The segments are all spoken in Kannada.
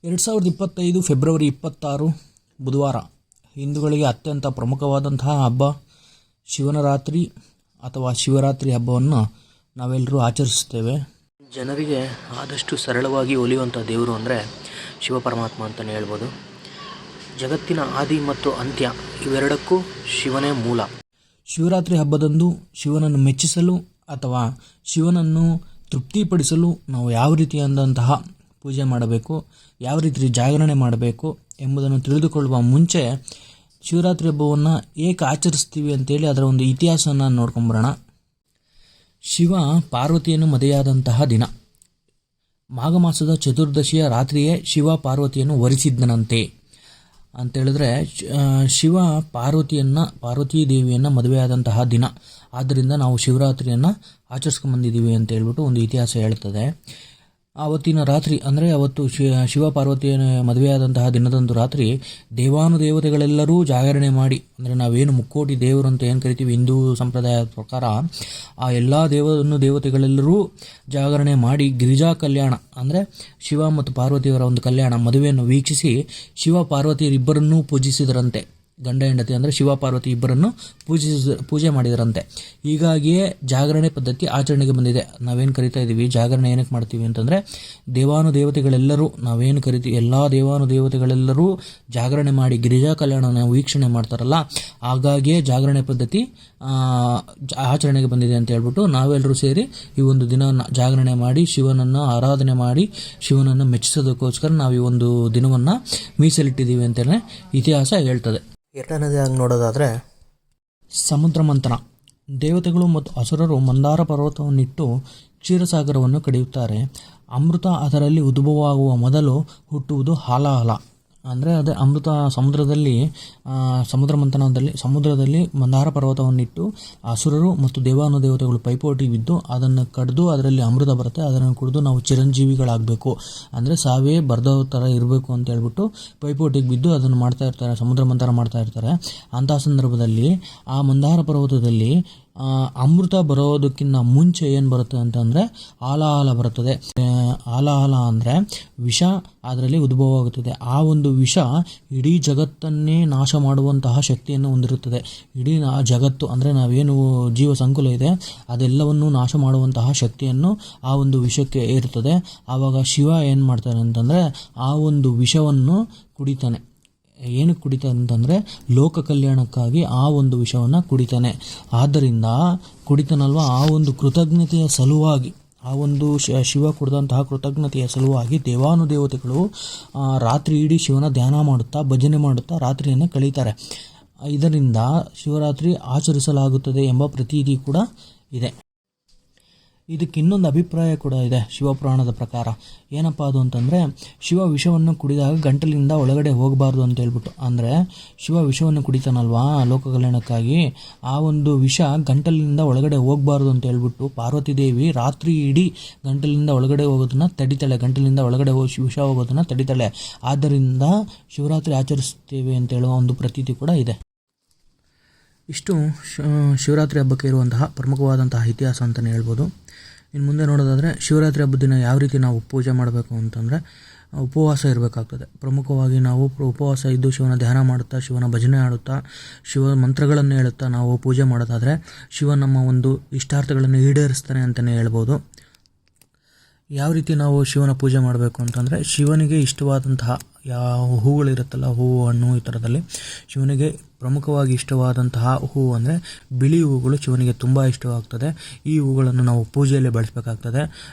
2025 ಫೆಬ್ರವರಿ 26 ಬುಧವಾರ ಹಿಂದೂಗಳಿಗೆ ಅತ್ಯಂತ ಪ್ರಮುಖವಾದಂತಹ ಹಬ್ಬ ಶಿವನರಾತ್ರಿ ಅಥವಾ ಶಿವರಾತ್ರಿ ಹಬ್ಬವನ್ನು ನಾವೆಲ್ಲರೂ ಆಚರಿಸುತ್ತೇವೆ. ಜನರಿಗೆ ಆದಷ್ಟು ಸರಳವಾಗಿ ಒಲಿಯುವಂಥ ದೇವರು ಅಂದರೆ ಶಿವಪರಮಾತ್ಮ ಅಂತಲೇ ಹೇಳ್ಬೋದು. ಜಗತ್ತಿನ ಆದಿ ಮತ್ತು ಅಂತ್ಯ ಇವೆರಡಕ್ಕೂ ಶಿವನೇ ಮೂಲ. ಶಿವರಾತ್ರಿ ಹಬ್ಬದಂದು ಶಿವನನ್ನು ಮೆಚ್ಚಿಸಲು ಅಥವಾ ಶಿವನನ್ನು ತೃಪ್ತಿಪಡಿಸಲು ನಾವು ಯಾವ ರೀತಿಯಾದಂತಹ ಪೂಜೆ ಮಾಡಬೇಕು, ಯಾವ ರೀತಿ ಜಾಗರಣೆ ಮಾಡಬೇಕು ಎಂಬುದನ್ನು ತಿಳಿದುಕೊಳ್ಳುವ ಮುಂಚೆ ಶಿವರಾತ್ರಿ ಹಬ್ಬವನ್ನು ಏಕೆ ಆಚರಿಸ್ತೀವಿ ಅಂತೇಳಿ ಅದರ ಒಂದು ಇತಿಹಾಸವನ್ನು ನೋಡ್ಕೊಂಬರೋಣ. ಶಿವ ಪಾರ್ವತಿಯನ್ನು ಮದುವೆಯಾದಂತಹ ದಿನ ಮಾಘ ಮಾಸದ ಚತುರ್ದಶಿಯ ರಾತ್ರಿಯೇ ಶಿವ ಪಾರ್ವತಿಯನ್ನು ವರಿಸಿದ್ದನಂತೆ ಅಂತೇಳಿದ್ರೆ ಶಿವ ಪಾರ್ವತೀ ದೇವಿಯನ್ನು ಮದುವೆಯಾದಂತಹ ದಿನ. ಆದ್ದರಿಂದ ನಾವು ಶಿವರಾತ್ರಿಯನ್ನು ಆಚರಿಸ್ಕೊಂಬಂದಿದ್ದೀವಿ ಅಂತ ಹೇಳ್ಬಿಟ್ಟು ಒಂದು ಇತಿಹಾಸ ಹೇಳ್ತದೆ. ಆವತ್ತಿನ ರಾತ್ರಿ ಅಂದರೆ ಅವತ್ತು ಶಿವ ಪಾರ್ವತಿಯನ್ನು ಮದುವೆಯಾದಂತಹ ದಿನದಂದು ರಾತ್ರಿ ದೇವಾನುದೇವತೆಗಳೆಲ್ಲರೂ ಜಾಗರಣೆ ಮಾಡಿ, ಅಂದರೆ ನಾವೇನು ಮುಕ್ಕೋಟಿ ದೇವರು ಅಂತ ಏನು ಕರಿತೀವಿ ಹಿಂದೂ ಸಂಪ್ರದಾಯದ ಪ್ರಕಾರ, ಆ ಎಲ್ಲ ದೇವತೆಗಳೆಲ್ಲರೂ ಜಾಗರಣೆ ಮಾಡಿ ಗಿರಿಜಾ ಕಲ್ಯಾಣ ಅಂದರೆ ಶಿವ ಮತ್ತು ಪಾರ್ವತಿಯವರ ಒಂದು ಕಲ್ಯಾಣ ಮದುವೆಯನ್ನು ವೀಕ್ಷಿಸಿ ಶಿವ ಪಾರ್ವತಿಯರಿಬ್ಬರನ್ನೂ ಪೂಜಿಸಿದರಂತೆ. ಗಂಡ ಹೆಂಡತಿ ಅಂದರೆ ಶಿವ ಪಾರ್ವತಿ ಇಬ್ಬರನ್ನು ಪೂಜೆ ಮಾಡಿದರಂತೆ. ಹೀಗಾಗಿಯೇ ಜಾಗರಣೆ ಪದ್ಧತಿ ಆಚರಣೆಗೆ ಬಂದಿದೆ. ನಾವೇನು ಕರಿತಾ ಇದ್ದೀವಿ, ಜಾಗರಣೆ ಏನಕ್ಕೆ ಮಾಡ್ತೀವಿ ಅಂತಂದರೆ ದೇವಾನುದೇವತೆಗಳೆಲ್ಲರೂ ನಾವೇನು ಕರಿತೀವಿ ಎಲ್ಲ ದೇವಾನುದೇವತೆಗಳೆಲ್ಲರೂ ಜಾಗರಣೆ ಮಾಡಿ ಗಿರಿಜಾ ಕಲ್ಯಾಣವನ್ನು ವೀಕ್ಷಣೆ ಮಾಡ್ತಾರಲ್ಲ, ಹಾಗಾಗಿಯೇ ಜಾಗರಣೆ ಪದ್ಧತಿ ಆಚರಣೆಗೆ ಬಂದಿದೆ ಅಂತ ಹೇಳ್ಬಿಟ್ಟು ನಾವೆಲ್ಲರೂ ಸೇರಿ ಈ ಒಂದು ದಿನ ಜಾಗರಣೆ ಮಾಡಿ ಶಿವನನ್ನು ಆರಾಧನೆ ಮಾಡಿ ಶಿವನನ್ನು ಮೆಚ್ಚಿಸೋದಕ್ಕೋಸ್ಕರ ನಾವು ಈ ಒಂದು ದಿನವನ್ನು ಮೀಸಲಿಟ್ಟಿದ್ದೀವಿ ಅಂತಲೇ ಇತಿಹಾಸ ಹೇಳ್ತದೆ. ಎರಡನೇದಾಗಿ ನೋಡೋದಾದರೆ ಸಮುದ್ರ ಮಂಥನ. ದೇವತೆಗಳು ಮತ್ತು ಅಸುರರು ಮಂದಾರ ಪರ್ವತವನ್ನಿಟ್ಟು ಕ್ಷೀರಸಾಗರವನ್ನು ಕಡಿಯುತ್ತಾರೆ. ಅಮೃತ ಅದರಲ್ಲಿ ಉದ್ಭವವಾಗುವ ಮೊದಲು ಹುಟ್ಟುವುದು ಹಾಲಾಹಲ. ಅಂದರೆ ಅದೇ ಅಮೃತ ಸಮುದ್ರದಲ್ಲಿ ಮಂದಾರ ಪರ್ವತವನ್ನಿಟ್ಟು ಅಸುರರು ಮತ್ತು ದೇವಾನುದೇವತೆಗಳು ಪೈಪೋಟಿ ಬಿದ್ದು ಅದನ್ನು ಕಡಿದು ಅದರಲ್ಲಿ ಅಮೃತ ಬರುತ್ತೆ. ಅದನ್ನು ಕುಡಿದು ನಾವು ಚಿರಂಜೀವಿಗಳಾಗಬೇಕು, ಅಂದರೆ ಸಾವೇ ಬರ್ದೋ ಥರ ಇರಬೇಕು ಅಂತ ಹೇಳ್ಬಿಟ್ಟು ಪೈಪೋಟಿಗೆ ಬಿದ್ದು ಅದನ್ನು ಮಾಡ್ತಾ ಇರ್ತಾರೆ, ಸಮುದ್ರ ಮಂಥನ ಮಾಡ್ತಾ ಇರ್ತಾರೆ. ಅಂತಹ ಸಂದರ್ಭದಲ್ಲಿ ಆ ಮಂದಾರ ಪರ್ವತದಲ್ಲಿ ಅಮೃತ ಬರೋದಕ್ಕಿಂತ ಮುಂಚೆ ಏನು ಬರುತ್ತೆ ಅಂತಂದರೆ ಹಾಲಾಹಲ ಬರುತ್ತದೆ. ಹಾಲಾಹಲ ಅಂದರೆ ವಿಷ ಅದರಲ್ಲಿ ಉದ್ಭವವಾಗುತ್ತದೆ. ಆ ಒಂದು ವಿಷ ಇಡೀ ಜಗತ್ತನ್ನೇ ನಾಶ ಮಾಡುವಂತಹ ಶಕ್ತಿಯನ್ನು ಹೊಂದಿರುತ್ತದೆ. ಇಡೀ ಜಗತ್ತು ಅಂದರೆ ನಾವೇನು ಜೀವ ಸಂಕುಲ ಇದೆ ಅದೆಲ್ಲವನ್ನು ನಾಶ ಮಾಡುವಂತಹ ಶಕ್ತಿಯನ್ನು ಆ ಒಂದು ವಿಷಕ್ಕೆ ಇರುತ್ತದೆ. ಆವಾಗ ಶಿವ ಏನು ಮಾಡ್ತಾನೆ ಅಂತಂದರೆ ಆ ಒಂದು ವಿಷವನ್ನು ಕುಡಿತಾನೆ. ಏನಕ್ಕೆ ಕುಡಿತಾನೆ ಅಂತಂದರೆ ಲೋಕ ಕಲ್ಯಾಣಕ್ಕಾಗಿ ಆ ಒಂದು ವಿಷವನ್ನು ಕುಡಿತಾನೆ. ಆದ್ದರಿಂದ ಕುಡಿತಾನಲ್ವ, ಆ ಒಂದು ಕೃತಜ್ಞತೆಯ ಸಲುವಾಗಿ, ಆ ಒಂದು ಶಿವ ಕುಡಿದಂತಹ ಕೃತಜ್ಞತೆಯ ಸಲುವಾಗಿ ದೇವಾನುದೇವತೆಗಳು ರಾತ್ರಿ ಇಡೀ ಶಿವನ ಧ್ಯಾನ ಮಾಡುತ್ತಾ ಭಜನೆ ಮಾಡುತ್ತಾ ರಾತ್ರಿಯನ್ನು ಕಳೀತಾರೆ. ಇದರಿಂದ ಶಿವರಾತ್ರಿ ಆಚರಿಸಲಾಗುತ್ತದೆ ಎಂಬ ಪ್ರತೀತಿ ಕೂಡ ಇದೆ. ಇದಕ್ಕೆ ಇನ್ನೊಂದು ಅಭಿಪ್ರಾಯ ಕೂಡ ಇದೆ ಶಿವಪುರಾಣದ ಪ್ರಕಾರ. ಏನಪ್ಪ ಅದು ಅಂತಂದರೆ ಶಿವ ವಿಷವನ್ನು ಕುಡಿದಾಗ ಗಂಟಲಿಂದ ಒಳಗಡೆ ಹೋಗಬಾರ್ದು ಅಂತ ಹೇಳ್ಬಿಟ್ಟು. ಅಂದರೆ ಶಿವ ವಿಷವನ್ನು ಕುಡಿತಾನಲ್ವಾ ಲೋಕ ಕಲ್ಯಾಣಕ್ಕಾಗಿ, ಆ ಒಂದು ವಿಷ ಗಂಟಲಿಂದ ಒಳಗಡೆ ಹೋಗಬಾರ್ದು ಅಂತ ಹೇಳ್ಬಿಟ್ಟು ಪಾರ್ವತಿ ದೇವಿ ರಾತ್ರಿ ಇಡೀ ಗಂಟಲಿಂದ ಒಳಗಡೆ ಹೋಗೋದನ್ನು ತಡಿತಾಳೆ, ಗಂಟಲಿಂದ ಒಳಗಡೆ ವಿಷ ಹೋಗೋದನ್ನು ತಡಿತಾಳೆ. ಆದ್ದರಿಂದ ಶಿವರಾತ್ರಿ ಆಚರಿಸ್ತೇವೆ ಅಂತ ಹೇಳುವ ಒಂದು ಪ್ರತೀತಿ ಕೂಡ ಇದೆ. ಇಷ್ಟು ಶಿವರಾತ್ರಿ ಹಬ್ಬಕ್ಕೆ ಇರುವಂತಹ ಪ್ರಮುಖವಾದಂತಹ ಇತಿಹಾಸ ಅಂತಲೇ ಹೇಳ್ಬೋದು. ಇನ್ನು ಮುಂದೆ ನೋಡೋದಾದರೆ ಶಿವರಾತ್ರಿ ಹಬ್ಬದ ದಿನ ಯಾವ ರೀತಿ ನಾವು ಪೂಜೆ ಮಾಡಬೇಕು ಅಂತಂದರೆ ಉಪವಾಸ ಇರಬೇಕಾಗ್ತದೆ. ಪ್ರಮುಖವಾಗಿ ನಾವು ಉಪವಾಸ ಇದ್ದು ಶಿವನ ಧ್ಯಾನ ಮಾಡುತ್ತಾ ಶಿವನ ಭಜನೆ ಆಡುತ್ತಾ ಶಿವ ಮಂತ್ರಗಳನ್ನು ಹೇಳುತ್ತಾ ನಾವು ಪೂಜೆ ಮಾಡೋದಾದರೆ ಶಿವ ನಮ್ಮ ಒಂದು ಇಷ್ಟಾರ್ಥಗಳನ್ನು ಈಡೇರಿಸ್ತಾನೆ ಅಂತಲೇ ಹೇಳ್ಬೋದು. ಯಾವ ರೀತಿ ನಾವು ಶಿವನ ಪೂಜೆ ಮಾಡಬೇಕು ಅಂತಂದರೆ ಶಿವನಿಗೆ ಇಷ್ಟವಾದಂತಹ ಯಾವ ಹೂಗಳಿರುತ್ತಲ್ಲ, ಹೂವು ಹಣ್ಣು ಈ ಥರದಲ್ಲಿ ಶಿವನಿಗೆ ಪ್ರಮುಖವಾಗಿ ಇಷ್ಟವಾದಂತಹ ಹೂವು ಅಂದರೆ ಬಿಳಿ ಹೂವುಗಳು ಶಿವನಿಗೆ ತುಂಬ ಇಷ್ಟವಾಗ್ತದೆ. ಈ ಹೂಗಳನ್ನು ನಾವು ಪೂಜೆಯಲ್ಲಿ ಬಳಸಬೇಕಾಗ್ತದೆ.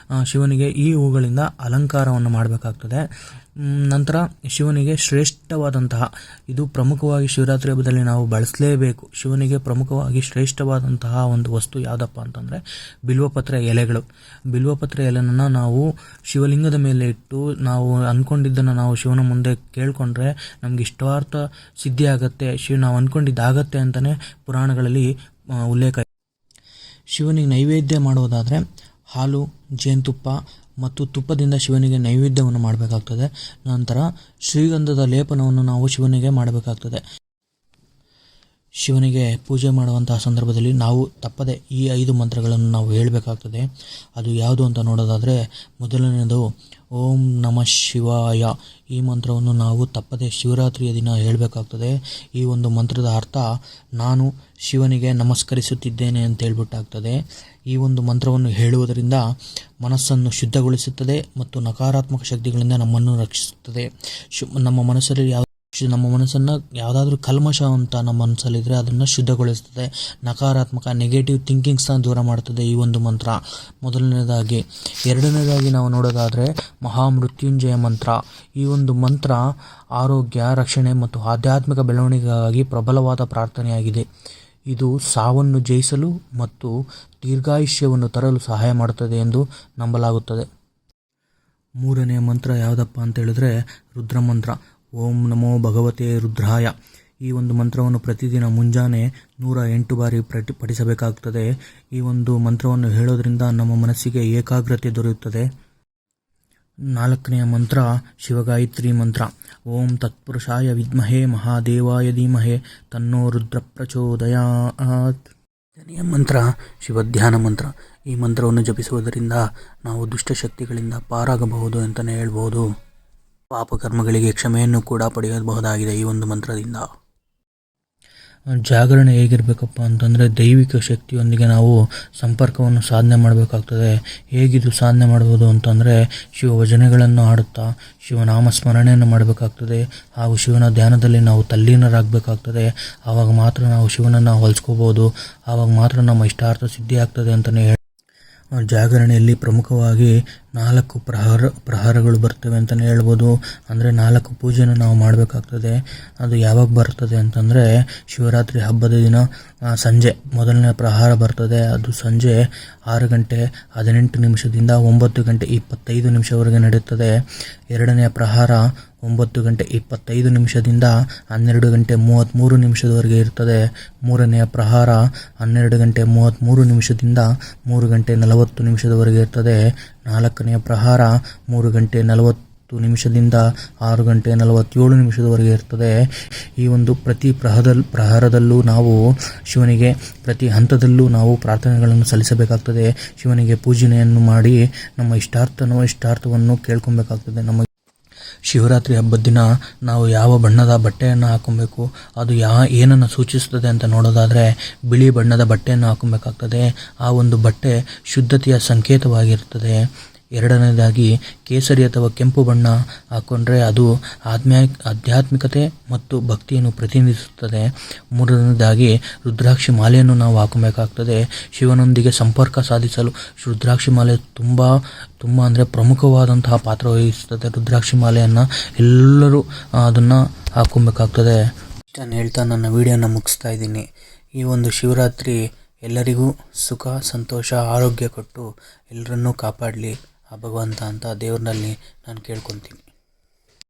ಶಿವನಿಗೆ ಈ ಹೂಗಳಿಂದ ಅಲಂಕಾರವನ್ನು ಮಾಡಬೇಕಾಗ್ತದೆ. ನಂತರ ಶಿವನಿಗೆ ಶ್ರೇಷ್ಠವಾದಂತಹ, ಇದು ಪ್ರಮುಖವಾಗಿ ಶಿವರಾತ್ರಿ ಹಬ್ಬದಲ್ಲಿ ನಾವು ಬಳಸಲೇಬೇಕು, ಶಿವನಿಗೆ ಪ್ರಮುಖವಾಗಿ ಶ್ರೇಷ್ಠವಾದಂತಹ ಒಂದು ವಸ್ತು ಯಾವುದಪ್ಪ ಅಂತಂದರೆ ಬಿಲ್ವಪತ್ರೆ ಎಲೆಗಳು. ಬಿಲ್ವಪತ್ರೆ ಎಲೆಯನ್ನು ನಾವು ಶಿವಲಿಂಗದ ಮೇಲೆ ಇಟ್ಟು ನಾವು ಅಂದ್ಕೊಂಡಿದ್ದನ್ನು ನಾವು ಶಿವನ ಮುಂದೆ ಕೇಳಿಕೊಂಡ್ರೆ ನಮ್ಗೆ ಇಷ್ಟಾರ್ಥ ಸಿದ್ಧಿ ಆಗುತ್ತೆ, ನಾವು ಅಂದ್ಕೊಂಡಿದ್ದಾಗತ್ತೆ ಅಂತಲೇ ಪುರಾಣಗಳಲ್ಲಿ ಉಲ್ಲೇಖ. ಶಿವನಿಗೆ ನೈವೇದ್ಯ ಮಾಡೋದಾದರೆ ಹಾಲು, ಜೇನುತುಪ್ಪ ಮತ್ತು ತುಪ್ಪದಿಂದ ಶಿವನಿಗೆ ನೈವೇದ್ಯವನ್ನು ಮಾಡಬೇಕಾಗ್ತದೆ. ನಂತರ ಶ್ರೀಗಂಧದ ಲೇಪನವನ್ನು ನಾವು ಶಿವನಿಗೆ ಮಾಡಬೇಕಾಗ್ತದೆ. ಶಿವನಿಗೆ ಪೂಜೆ ಮಾಡುವಂತಹ ಸಂದರ್ಭದಲ್ಲಿ ನಾವು ತಪ್ಪದೆ ಈ 5 ಮಂತ್ರಗಳನ್ನು ನಾವು ಹೇಳಬೇಕಾಗ್ತದೆ. ಅದು ಯಾವುದು ಅಂತ ನೋಡೋದಾದರೆ, ಮೊದಲನೇದು ಓಂ ನಮಃ ಶಿವಾಯ. ಈ ಮಂತ್ರವನ್ನು ನಾವು ತಪ್ಪದೆ ಶಿವರಾತ್ರಿಯ ದಿನ ಹೇಳಬೇಕಾಗ್ತದೆ. ಈ ಒಂದು ಮಂತ್ರದ ಅರ್ಥ ನಾನು ಶಿವನಿಗೆ ನಮಸ್ಕರಿಸುತ್ತಿದ್ದೇನೆ ಅಂತ ಹೇಳ್ಬಿಟ್ಟಾಗ್ತದೆ. ಈ ಒಂದು ಮಂತ್ರವನ್ನು ಹೇಳುವುದರಿಂದ ಮನಸ್ಸನ್ನು ಶುದ್ಧಗೊಳಿಸುತ್ತದೆ ಮತ್ತು ನಕಾರಾತ್ಮಕ ಶಕ್ತಿಗಳಿಂದ ನಮ್ಮನ್ನು ರಕ್ಷಿಸುತ್ತದೆ. ನಮ್ಮ ಮನಸ್ಸನ್ನು ಯಾವುದಾದ್ರೂ ಕಲ್ಮಶ ಅಂತ ನಮ್ಮ ಮನಸ್ಸಲ್ಲಿದ್ದರೆ ಅದನ್ನು ಶುದ್ಧಗೊಳಿಸ್ತದೆ. ನಕಾರಾತ್ಮಕ ನೆಗೆಟಿವ್ ಥಿಂಕಿಂಗ್ಸ್ನ ದೂರ ಮಾಡ್ತದೆ ಈ ಒಂದು ಮಂತ್ರ, ಮೊದಲನೇದಾಗಿ. ಎರಡನೇದಾಗಿ ನಾವು ನೋಡೋದಾದರೆ ಮಹಾಮೃತ್ಯುಂಜಯ ಮಂತ್ರ. ಈ ಒಂದು ಮಂತ್ರ ಆರೋಗ್ಯ, ರಕ್ಷಣೆ ಮತ್ತು ಆಧ್ಯಾತ್ಮಿಕ ಬೆಳವಣಿಗೆಗಾಗಿ ಪ್ರಬಲವಾದ ಪ್ರಾರ್ಥನೆಯಾಗಿದೆ. ಇದು ಸಾವನ್ನು ಜಯಿಸಲು ಮತ್ತು ದೀರ್ಘಾಯುಷ್ಯವನ್ನು ತರಲು ಸಹಾಯ ಮಾಡುತ್ತದೆ ಎಂದು ನಂಬಲಾಗುತ್ತದೆ. ಮೂರನೇ ಮಂತ್ರ ಯಾವುದಪ್ಪ ಅಂತ ಹೇಳಿದ್ರೆ ರುದ್ರ ಮಂತ್ರ. ಓಂ ನಮೋ ಭಗವತೆ ರುದ್ರಾಯ. ಈ ಒಂದು ಮಂತ್ರವನ್ನು ಪ್ರತಿದಿನ ಮುಂಜಾನೆ 108 ಬಾರಿ ಪಠಿಸಬೇಕಾಗುತ್ತದೆ. ಈ ಒಂದು ಮಂತ್ರವನ್ನು ಹೇಳೋದ್ರಿಂದ ನಮ್ಮ ಮನಸ್ಸಿಗೆ ಏಕಾಗ್ರತೆ ದೊರೆಯುತ್ತದೆ. ನಾಲ್ಕನೆಯ ಮಂತ್ರ ಶಿವಗಾಯತ್ರಿ ಮಂತ್ರ. ಓಂ ತತ್ಪುರುಷಾಯ ವಿದ್ಮಹೇ ಮಹಾದೇವಾಯ ಧೀಮಹೇ ತನ್ನೋ ರುದ್ರ ಪ್ರಚೋದಯಾತ್. ಐದನೆಯ ಮಂತ್ರ ಶಿವಧ್ಯಾನ ಮಂತ್ರ. ಈ ಮಂತ್ರವನ್ನು ಜಪಿಸುವುದರಿಂದ ನಾವು ದುಷ್ಟಶಕ್ತಿಗಳಿಂದ ಪಾರಾಗಬಹುದು ಅಂತಲೇ ಹೇಳ್ಬೋದು. ಪಾಪಕರ್ಮಗಳಿಗೆ ಕ್ಷಮೆಯನ್ನು ಕೂಡ ಪಡೆಯಬಹುದಾಗಿದೆ ಈ ಒಂದು ಮಂತ್ರದಿಂದ. ಜಾಗರಣೆ ಹೇಗಿರಬೇಕಪ್ಪ ಅಂತಂದರೆ ದೈವಿಕ ಶಕ್ತಿಯೊಂದಿಗೆ ನಾವು ಸಂಪರ್ಕವನ್ನು ಸಾಧನೆ ಮಾಡಬೇಕಾಗ್ತದೆ. ಹೇಗಿದು ಸಾಧನೆ ಮಾಡ್ಬೋದು ಅಂತಂದರೆ ಶಿವ ಭಜನೆಗಳನ್ನು ಹಾಡುತ್ತಾ ಶಿವನಾಮ ಸ್ಮರಣೆಯನ್ನು ಮಾಡಬೇಕಾಗ್ತದೆ. ಹಾಗೂ ಶಿವನ ಧ್ಯಾನದಲ್ಲಿ ನಾವು ತಲ್ಲೀನರಾಗಬೇಕಾಗ್ತದೆ. ಆವಾಗ ಮಾತ್ರ ನಾವು ಶಿವನನ್ನು ಹೊಲಿಸ್ಕೋಬೋದು. ಆವಾಗ ಮಾತ್ರ ನಮ್ಮ ಇಷ್ಟಾರ್ಥ ಸಿದ್ಧಿ ಆಗ್ತದೆ ಅಂತಲೇ ಹೇಳಿ. ಜಾಗರಣೆಯಲ್ಲಿ ಪ್ರಮುಖವಾಗಿ 4 ಪ್ರಹಾರಗಳು ಬರ್ತವೆ ಅಂತಲೇ ಹೇಳ್ಬೋದು. ಅಂದರೆ 4 ಪೂಜೆನ ನಾವು ಮಾಡಬೇಕಾಗ್ತದೆ. ಅದು ಯಾವಾಗ ಬರ್ತದೆ ಅಂತಂದರೆ ಶಿವರಾತ್ರಿ ಹಬ್ಬದ ದಿನ ಸಂಜೆ ಮೊದಲನೇ ಪ್ರಹಾರ ಬರ್ತದೆ. ಅದು ಸಂಜೆ 6 ಗಂಟೆ 18 ನಿಮಿಷದಿಂದ 9 ಗಂಟೆ 25 ನಿಮಿಷವರೆಗೆ ನಡೆಯುತ್ತದೆ. ಎರಡನೆಯ ಪ್ರಹಾರ 9 ಗಂಟೆ 25 ನಿಮಿಷದಿಂದ 12 ಗಂಟೆ 33 ನಿಮಿಷದವರೆಗೆ ಇರ್ತದೆ. ಮೂರನೆಯ ಪ್ರಹಾರ 12 ಗಂಟೆ 33 ನಿಮಿಷದಿಂದ 3 ಗಂಟೆ 40 ನಿಮಿಷದವರೆಗೆ ಇರ್ತದೆ. ನಾಲ್ಕನೆಯ ಪ್ರಹಾರ 3 ಗಂಟೆ 40 ನಿಮಿಷದಿಂದ 6 ಗಂಟೆ 47 ನಿಮಿಷದವರೆಗೆ ಇರ್ತದೆ. ಈ ಒಂದು ಪ್ರತಿ ಪ್ರಹಾರದಲ್ಲೂ ನಾವು ಶಿವನಿಗೆ ಪ್ರತಿ ಹಂತದಲ್ಲೂ ನಾವು ಪ್ರಾರ್ಥನೆಗಳನ್ನು ಸಲ್ಲಿಸಬೇಕಾಗ್ತದೆ. ಶಿವನಿಗೆ ಪೂಜನೆಯನ್ನು ಮಾಡಿ ನಮ್ಮ ಇಷ್ಟಾರ್ಥವನ್ನು ಕೇಳ್ಕೊಬೇಕಾಗ್ತದೆ. ನಮ್ಮ ಶಿವರಾತ್ರಿ ಹಬ್ಬದ ದಿನ ನಾವು ಯಾವ ಬಣ್ಣದ ಬಟ್ಟೆಯನ್ನು ಹಾಕೊಬೇಕು, ಅದು ಏನನ್ನು ಸೂಚಿಸುತ್ತದೆ ಅಂತ ನೋಡೋದಾದರೆ ಬಿಳಿ ಬಣ್ಣದ ಬಟ್ಟೆಯನ್ನು ಹಾಕೊಬೇಕಾಗ್ತದೆ. ಆ ಒಂದು ಬಟ್ಟೆ ಶುದ್ಧತೆಯ ಸಂಕೇತವಾಗಿರುತ್ತದೆ. ಎರಡನೇದಾಗಿ ಕೇಸರಿ ಅಥವಾ ಕೆಂಪು ಬಣ್ಣ ಹಾಕ್ಕೊಂಡ್ರೆ ಅದು ಆಧ್ಯಾತ್ಮಿಕತೆ ಮತ್ತು ಭಕ್ತಿಯನ್ನು ಪ್ರತಿನಿಧಿಸುತ್ತದೆ. ಮೂರನೇದಾಗಿ ರುದ್ರಾಕ್ಷಿ ಮಾಲೆಯನ್ನು ನಾವು ಹಾಕಬೇಕಾಗ್ತದೆ. ಶಿವನೊಂದಿಗೆ ಸಂಪರ್ಕ ಸಾಧಿಸಲು ರುದ್ರಾಕ್ಷಿ ಮಾಲೆ ತುಂಬ ಅಂದರೆ ಪ್ರಮುಖವಾದಂತಹ ಪಾತ್ರ ವಹಿಸುತ್ತದೆ. ರುದ್ರಾಕ್ಷಿ ಮಾಲೆಯನ್ನು ಎಲ್ಲರೂ ಅದನ್ನು ಹಾಕೊಬೇಕಾಗ್ತದೆ. ಇಷ್ಟನ್ನು ಹೇಳ್ತಾ ನನ್ನ ವಿಡಿಯೋನ ಮುಗಿಸ್ತಾ ಇದ್ದೀನಿ. ಈ ಒಂದು ಶಿವರಾತ್ರಿ ಎಲ್ಲರಿಗೂ ಸುಖ, ಸಂತೋಷ, ಆರೋಗ್ಯ ಕೊಟ್ಟು ಎಲ್ಲರನ್ನೂ ಕಾಪಾಡಲಿ ಆ ಭಗವಂತ ಅಂತ ದೇವ್ರನಲ್ಲಿ ನಾನು ಕೇಳ್ಕೊತೀನಿ.